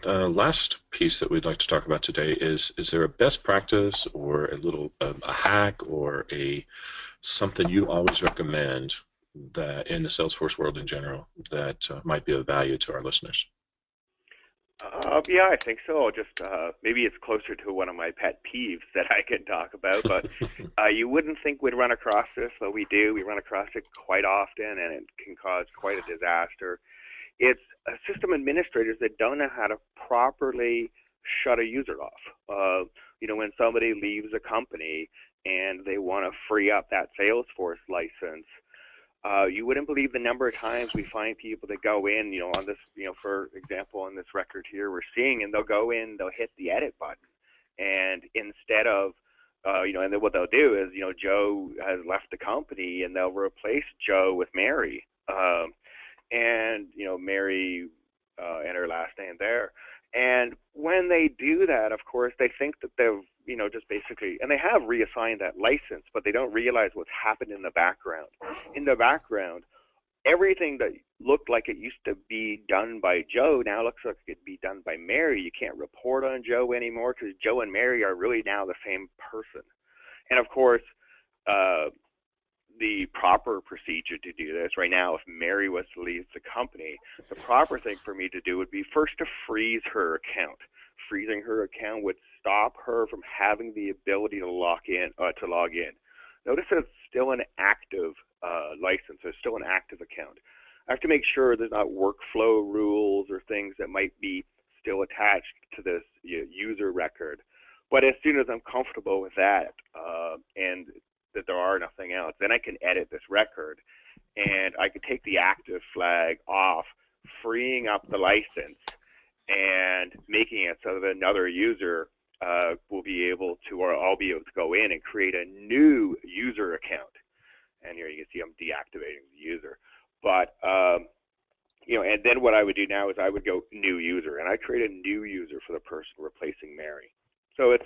The last piece that we'd like to talk about today is there a best practice or a little a hack or a something you always recommend that in the Salesforce world in general that might be of value to our listeners? Yeah, I think so. Just maybe it's closer to one of my pet peeves that I can talk about, but you wouldn't think we'd run across this, but we do. We run across it quite often, and it can cause quite a disaster. It's system administrators that don't know how to properly shut a user off. When somebody leaves a company and they want to free up that Salesforce license, you wouldn't believe the number of times we find people that go in, on this, for example, on this record here we're seeing, and they'll go in, they'll hit the edit button, and instead of, and then what they'll do is, Joe has left the company, and they'll replace Joe with Mary, and Mary, and her last name there. And when they do that, of course, they think that they've, just basically, and they have reassigned that license, but they don't realize what's happened in the background. In the background, everything that looked like it used to be done by Joe now looks like it could be done by Mary. You can't report on Joe anymore because Joe and Mary are really now the same person. And of course, uh, the proper procedure to do this right now, if Mary was to leave the company, the proper thing for me to do would be first to freeze her account. Freezing her account would stop her from having the ability to log in. Notice that it's still an active license. It's still an active account. I have to make sure there's not workflow rules or things that might be still attached to this user record. But as soon as I'm comfortable with that, and that there are nothing else, then I can edit this record, and I can take the active flag off, freeing up the license and making it so that another user will be able to, or I'll be able to go in and create a new user account. And here you can see I'm deactivating the user. But and then what I would do now is I would go new user, and I create a new user for the person replacing Mary. So it's,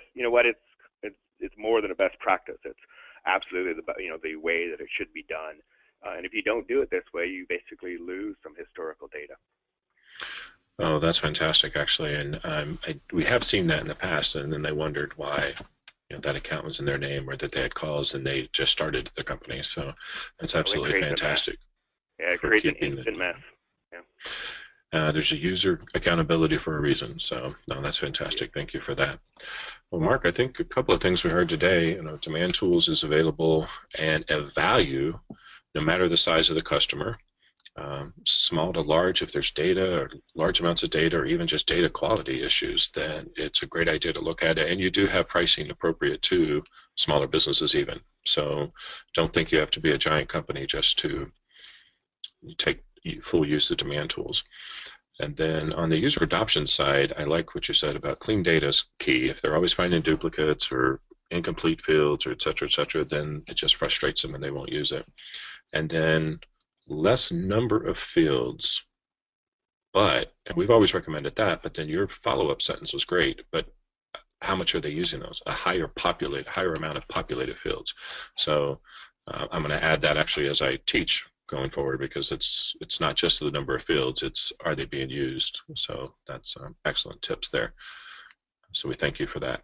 it's more than a best practice. It's absolutely the way that it should be done. And if you don't do it this way, you basically lose some historical data. Oh, that's fantastic, actually. And we have seen that in the past, and then they wondered why that account was in their name or that they had calls and they just started the company. So that's Oh, it absolutely creates a mess. fantastic Yeah, it for creates an keeping the. instant mess. Yeah. There's a user accountability for a reason. So no, that's Yeah. fantastic. Thank you for that. Well, Mark, I think a couple of things we heard today. Demand Tools is available and of value no matter the size of the customer. Small to large, if there's data or large amounts of data or even just data quality issues, then it's a great idea to look at it. And you do have pricing appropriate to smaller businesses even. So don't think you have to be a giant company just to take full use of demand tools. And then on the user adoption side, I like what you said about clean data is key. If they're always finding duplicates or incomplete fields or et cetera, then it just frustrates them and they won't use it. And then less number of fields, and we've always recommended that, but then your follow-up sentence was great, but how much are they using those? A higher amount of populated fields. So I'm going to add that actually as I teach going forward because it's not just the number of fields, it's are they being used. So that's excellent tips there. So we thank you for that.